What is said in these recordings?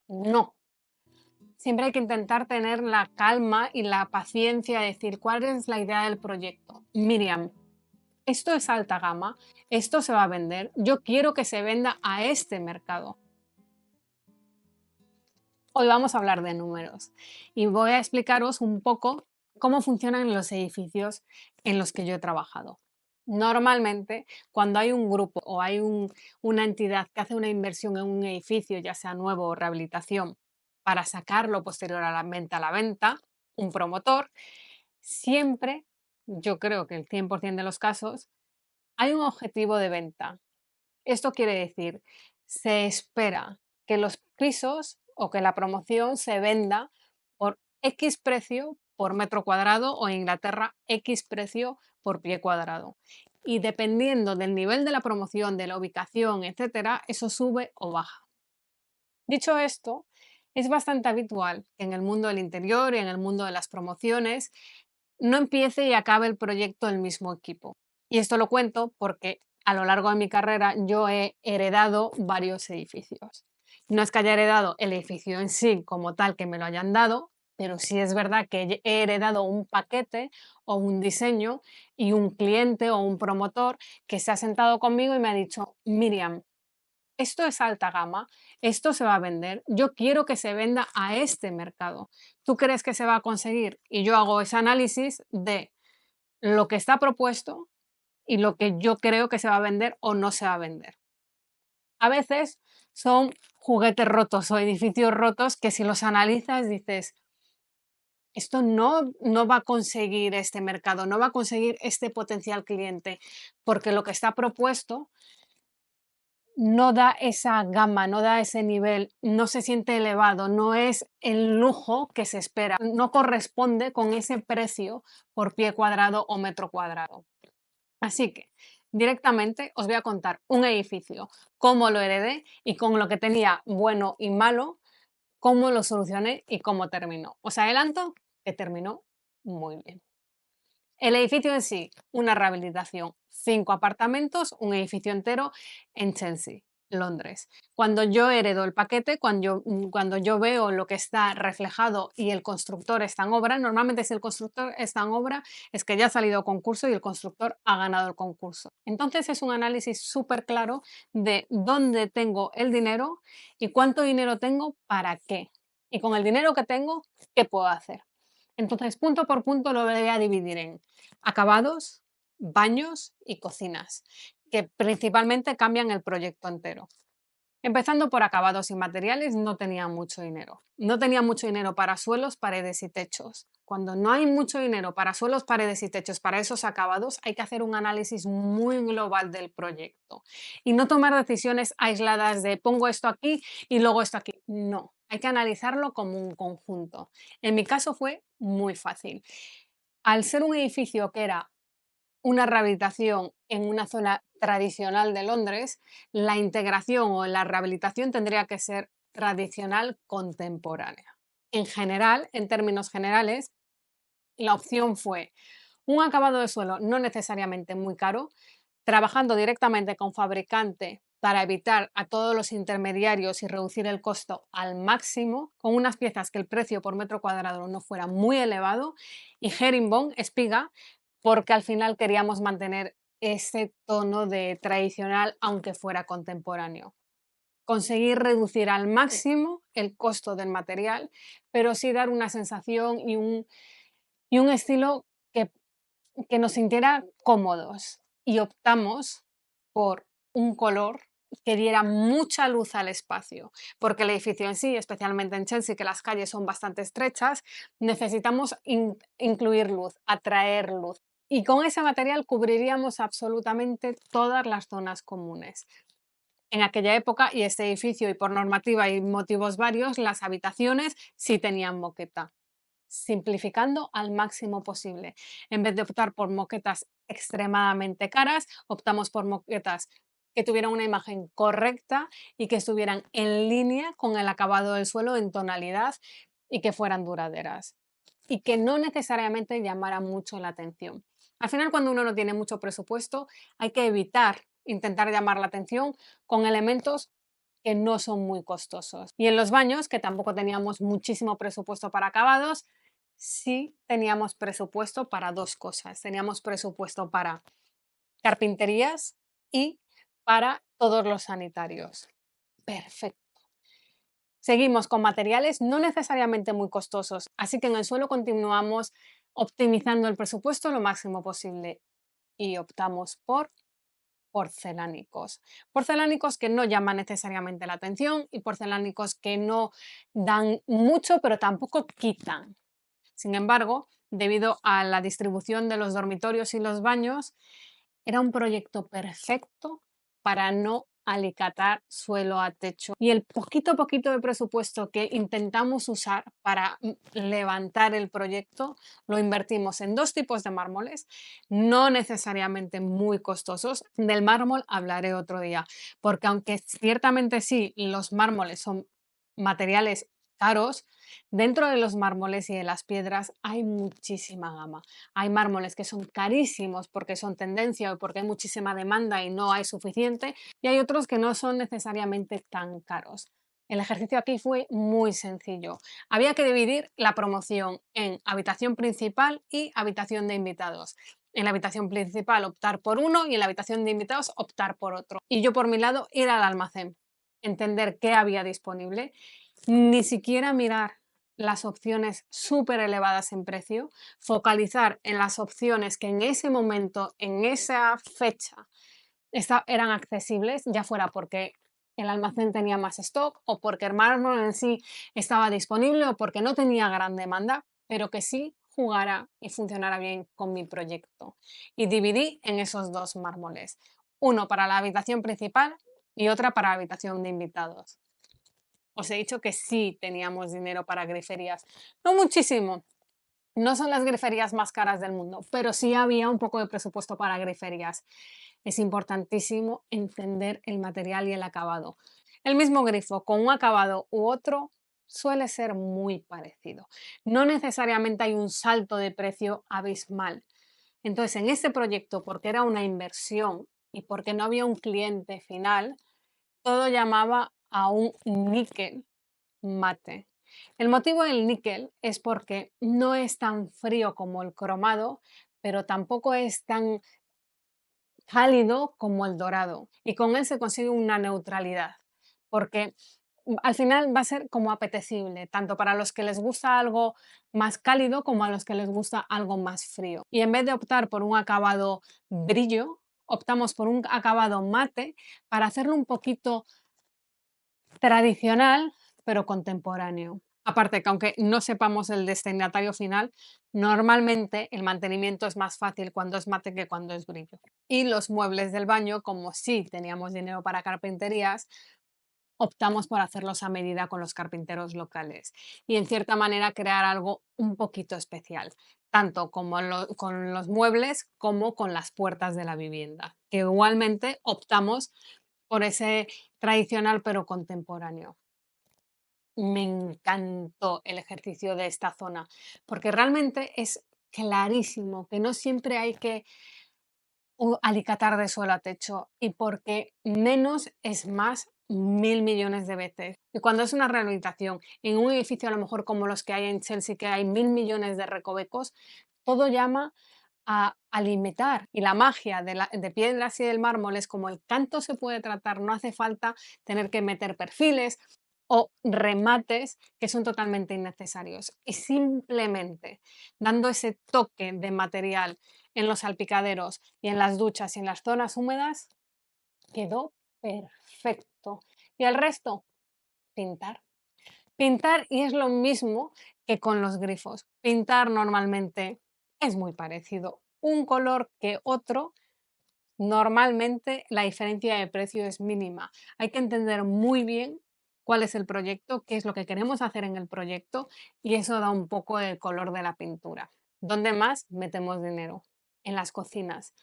No. Siempre hay que intentar tener la calma y la paciencia de decir cuál es la idea del proyecto. Miriam, esto es alta gama, esto se va a vender, yo quiero que se venda a este mercado. Hoy vamos a hablar de números y voy a explicaros un poco cómo funcionan los edificios en los que yo he trabajado. Normalmente, cuando hay un grupo o hay una entidad que hace una inversión en un edificio, ya sea nuevo o rehabilitación, para sacarlo posterior a la venta, un promotor, siempre, yo creo que el 100% de los casos, hay un objetivo de venta. Esto quiere decir, se espera que los pisos o que la promoción se venda por X precio por metro cuadrado o en Inglaterra X precio por pie cuadrado. Y dependiendo del nivel de la promoción, de la ubicación, etcétera, eso sube o baja. Dicho esto, es bastante habitual que en el mundo del interior y en el mundo de las promociones no empiece y acabe el proyecto el mismo equipo. Y esto lo cuento porque a lo largo de mi carrera yo he heredado varios edificios. No es que haya heredado el edificio en sí como tal que me lo hayan dado, pero sí es verdad que he heredado un paquete o un diseño y un cliente o un promotor que se ha sentado conmigo y me ha dicho, Miriam, esto es alta gama, esto se va a vender, yo quiero que se venda a este mercado. ¿Tú crees que se va a conseguir? Y yo hago ese análisis de lo que está propuesto y lo que yo creo que se va a vender o no se va a vender. A veces son juguetes rotos o edificios rotos que si los analizas dices, esto no va a conseguir este mercado, no va a conseguir este potencial cliente, porque lo que está propuesto no da esa gama, no da ese nivel, no se siente elevado, no es el lujo que se espera, no corresponde con ese precio por pie cuadrado o metro cuadrado. Así que directamente os voy a contar un edificio, cómo lo heredé y con lo que tenía bueno y malo, cómo lo solucioné y cómo terminó. Os adelanto que terminó muy bien. El edificio en sí, una rehabilitación, 5 apartamentos, un edificio entero en Chelsea, Londres. Cuando yo heredo el paquete, cuando yo veo lo que está reflejado y el constructor está en obra, normalmente si el constructor está en obra es que ya ha salido concurso y el constructor ha ganado el concurso. Entonces es un análisis súper claro de dónde tengo el dinero y cuánto dinero tengo para qué. Y con el dinero que tengo, ¿qué puedo hacer? Entonces, punto por punto lo voy a dividir en acabados, baños y cocinas, que principalmente cambian el proyecto entero. Empezando por acabados y materiales, no tenía mucho dinero. No tenía mucho dinero para suelos, paredes y techos. Cuando no hay mucho dinero para suelos, paredes y techos, para esos acabados, hay que hacer un análisis muy global del proyecto y no tomar decisiones aisladas de pongo esto aquí y luego esto aquí. No, hay que analizarlo como un conjunto. En mi caso fue muy fácil. Al ser un edificio que era una rehabilitación en una zona tradicional de Londres, la integración o la rehabilitación tendría que ser tradicional contemporánea. En general, en términos generales, la opción fue un acabado de suelo no necesariamente muy caro, trabajando directamente con fabricante para evitar a todos los intermediarios y reducir el costo al máximo, con unas piezas que el precio por metro cuadrado no fuera muy elevado, y herringbone, espiga, porque al final queríamos mantener ese tono de tradicional, aunque fuera contemporáneo. Conseguir reducir al máximo el costo del material, pero sí dar una sensación y un estilo que nos sintiera cómodos. Y optamos por un color que diera mucha luz al espacio, porque el edificio en sí, especialmente en Chelsea, que las calles son bastante estrechas, necesitamos incluir luz, atraer luz. Y con ese material cubriríamos absolutamente todas las zonas comunes. En aquella época, y este edificio, y por normativa y motivos varios, las habitaciones sí tenían moqueta, simplificando al máximo posible. En vez de optar por moquetas extremadamente caras, optamos por moquetas que tuvieran una imagen correcta y que estuvieran en línea con el acabado del suelo en tonalidad y que fueran duraderas y que no necesariamente llamaran mucho la atención. Al final, cuando uno no tiene mucho presupuesto, hay que evitar intentar llamar la atención con elementos que no son muy costosos. Y en los baños, que tampoco teníamos muchísimo presupuesto para acabados, sí teníamos presupuesto para dos cosas. Teníamos presupuesto para carpinterías y para todos los sanitarios. Perfecto. Seguimos con materiales no necesariamente muy costosos, así que en el suelo continuamos optimizando el presupuesto lo máximo posible y optamos por porcelánicos. Porcelánicos que no llaman necesariamente la atención y porcelánicos que no dan mucho, pero tampoco quitan. Sin embargo, debido a la distribución de los dormitorios y los baños, era un proyecto perfecto para no alicatar suelo a techo. Y el poquito de presupuesto que intentamos usar para levantar el proyecto lo invertimos en dos tipos de mármoles, no necesariamente muy costosos. Del mármol hablaré otro día, porque aunque ciertamente sí, los mármoles son materiales caros, dentro de los mármoles y de las piedras hay muchísima gama. Hay mármoles que son carísimos porque son tendencia o porque hay muchísima demanda y no hay suficiente, y hay otros que no son necesariamente tan caros. El ejercicio aquí fue muy sencillo. Había que dividir la promoción en habitación principal y habitación de invitados. En la habitación principal optar por uno y en la habitación de invitados optar por otro. Y yo por mi lado ir al almacén, entender qué había disponible, ni siquiera mirar las opciones súper elevadas en precio, focalizar en las opciones que en ese momento, en esa fecha, eran accesibles, ya fuera porque el almacén tenía más stock o porque el mármol en sí estaba disponible o porque no tenía gran demanda, pero que sí jugara y funcionara bien con mi proyecto. Y dividí en esos dos mármoles, uno para la habitación principal y otra para la habitación de invitados. Os he dicho que sí teníamos dinero para griferías. No muchísimo, no son las griferías más caras del mundo, pero sí había un poco de presupuesto para griferías. Es importantísimo entender el material y el acabado. El mismo grifo con un acabado u otro suele ser muy parecido. No necesariamente hay un salto de precio abismal. Entonces, en este proyecto, porque era una inversión y porque no había un cliente final, todo llamaba a un níquel mate. El motivo del níquel es porque no es tan frío como el cromado, pero tampoco es tan cálido como el dorado. Y con él se consigue una neutralidad, porque al final va a ser como apetecible, tanto para los que les gusta algo más cálido como a los que les gusta algo más frío. Y en vez de optar por un acabado brillo, optamos por un acabado mate para hacerlo un poquito tradicional, pero contemporáneo. Aparte que aunque no sepamos el destinatario final, normalmente el mantenimiento es más fácil cuando es mate que cuando es brillo. Y los muebles del baño, como sí teníamos dinero para carpinterías, optamos por hacerlos a medida con los carpinteros locales y en cierta manera crear algo un poquito especial, tanto como con los muebles como con las puertas de la vivienda, que igualmente optamos por ese tradicional pero contemporáneo. Me encantó el ejercicio de esta zona, porque realmente es clarísimo que no siempre hay que alicatar de suelo a techo y porque menos es más 1000 millones de veces. Y cuando es una rehabilitación en un edificio a lo mejor como los que hay en Chelsea, que hay 1000 millones de recovecos, todo llama a limitar. Y la magia de piedras y del mármol es como el canto se puede tratar, no hace falta tener que meter perfiles o remates que son totalmente innecesarios. Y simplemente dando ese toque de material en los salpicaderos y en las duchas y en las zonas húmedas, quedó perfecto. Y el resto, pintar. Pintar y es lo mismo que con los grifos. Pintar normalmente es muy parecido. Un color que otro, normalmente la diferencia de precio es mínima. Hay que entender muy bien cuál es el proyecto, qué es lo que queremos hacer en el proyecto y eso da un poco de color de la pintura. ¿Dónde más metemos dinero? En las cocinas.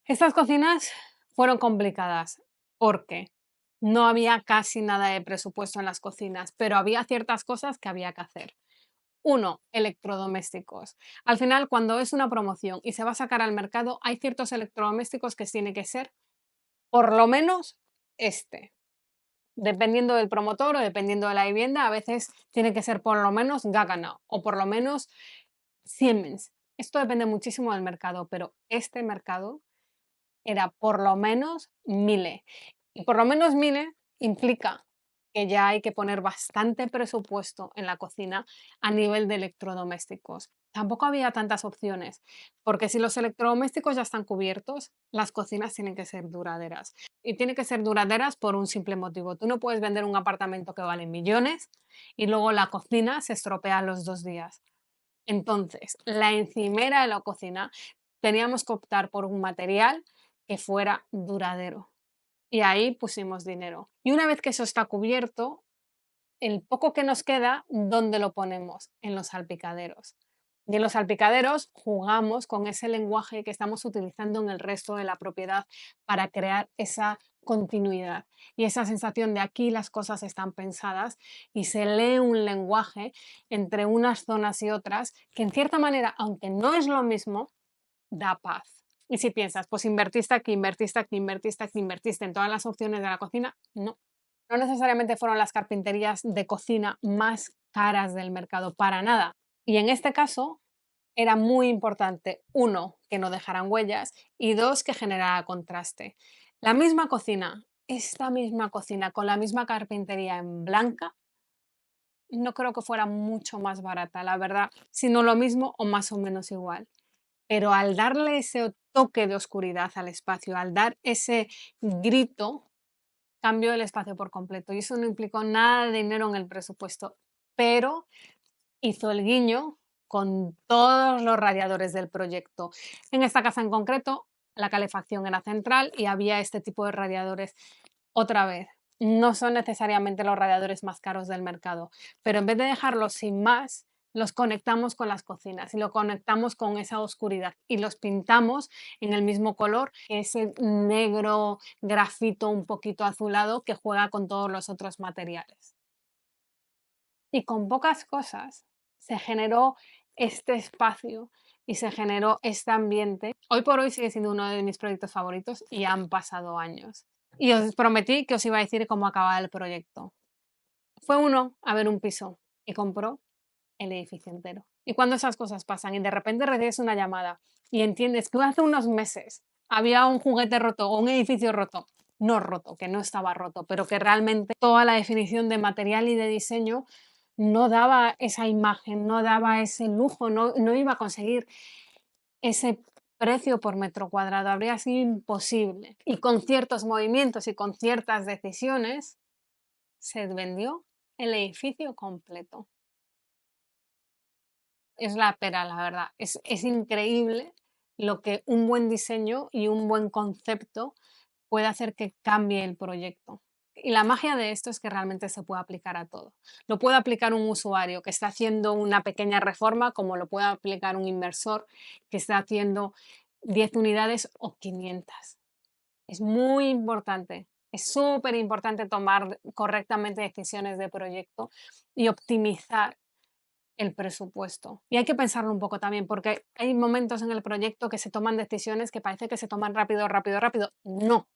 Estas cocinas fueron complicadas porque no había casi nada de presupuesto en las cocinas, pero había ciertas cosas que había que hacer. Uno, electrodomésticos. Al final, cuando es una promoción y se va a sacar al mercado, hay ciertos electrodomésticos que tiene que ser por lo menos este. Dependiendo del promotor o dependiendo de la vivienda, a veces tiene que ser por lo menos Gagana o por lo menos Siemens. Esto depende muchísimo del mercado, pero este mercado era por lo menos Miele. Y por lo menos Miele implica que ya hay que poner bastante presupuesto en la cocina a nivel de electrodomésticos. Tampoco había tantas opciones, porque si los electrodomésticos ya están cubiertos, las cocinas tienen que ser duraderas. Y tienen que ser duraderas por un simple motivo. Tú no puedes vender un apartamento que vale millones y luego la cocina se estropea a los 2 días. Entonces, la encimera de la cocina teníamos que optar por un material que fuera duradero. Y ahí pusimos dinero. Y una vez que eso está cubierto, el poco que nos queda, ¿dónde lo ponemos? En los salpicaderos. Y en los salpicaderos jugamos con ese lenguaje que estamos utilizando en el resto de la propiedad para crear esa continuidad y esa sensación de aquí las cosas están pensadas y se lee un lenguaje entre unas zonas y otras que en cierta manera, aunque no es lo mismo, da paz. Y si piensas, pues invertiste aquí, invertiste aquí, invertiste aquí, invertiste en todas las opciones de la cocina, no. No necesariamente fueron las carpinterías de cocina más caras del mercado, para nada. Y en este caso era muy importante, uno, que no dejaran huellas y dos, que generara contraste. La misma cocina, esta misma cocina con la misma carpintería en blanca, no creo que fuera mucho más barata, la verdad, sino lo mismo o más o menos igual. Pero al darle ese toque de oscuridad al espacio, al dar ese grito, cambió el espacio por completo y eso no implicó nada de dinero en el presupuesto, pero hizo el guiño con todos los radiadores del proyecto. En esta casa en concreto, la calefacción era central y había este tipo de radiadores. Otra vez, no son necesariamente los radiadores más caros del mercado, pero en vez de dejarlos sin más, los conectamos con las cocinas y lo conectamos con esa oscuridad y los pintamos en el mismo color, ese negro grafito un poquito azulado que juega con todos los otros materiales. Y con pocas cosas se generó este espacio y se generó este ambiente. Hoy por hoy sigue siendo uno de mis proyectos favoritos y han pasado años. Y os prometí que os iba a decir cómo acababa el proyecto. Fue uno a ver un piso y compró el edificio entero. Y cuando esas cosas pasan y de repente recibes una llamada y entiendes que hace unos meses había un juguete roto o un edificio roto, no roto, que no estaba roto, pero que realmente toda la definición de material y de diseño no daba esa imagen, no daba ese lujo, no iba a conseguir ese precio por metro cuadrado, habría sido imposible. Y con ciertos movimientos y con ciertas decisiones se vendió el edificio completo. Es la pera, la verdad. Es increíble lo que un buen diseño y un buen concepto puede hacer que cambie el proyecto. Y la magia de esto es que realmente se puede aplicar a todo. Lo puede aplicar un usuario que está haciendo una pequeña reforma, como lo puede aplicar un inversor que está haciendo 10 unidades o 500. Es muy importante, es súper importante tomar correctamente decisiones de proyecto y optimizar el presupuesto. Y hay que pensarlo un poco también, porque hay momentos en el proyecto que se toman decisiones que parece que se toman rápido, rápido, rápido. No.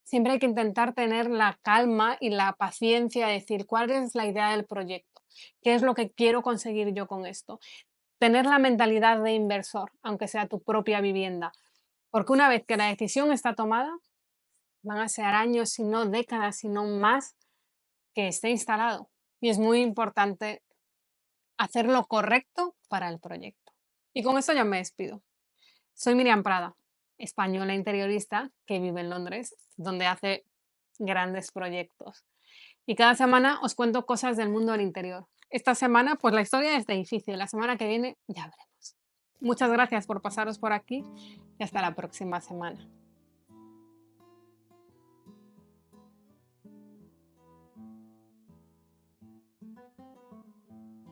Siempre hay que intentar tener la calma y la paciencia de decir cuál es la idea del proyecto, qué es lo que quiero conseguir yo con esto. Tener la mentalidad de inversor, aunque sea tu propia vivienda. Porque una vez que la decisión está tomada, van a ser años, si no décadas, si no más, que esté instalado. Y es muy importante hacer lo correcto para el proyecto. Y con esto ya me despido. Soy Miriam Prada, española interiorista que vive en Londres, donde hace grandes proyectos. Y cada semana os cuento cosas del mundo del interior. Esta semana, pues la historia es de edificio. La semana que viene ya veremos. Muchas gracias por pasaros por aquí y hasta la próxima semana.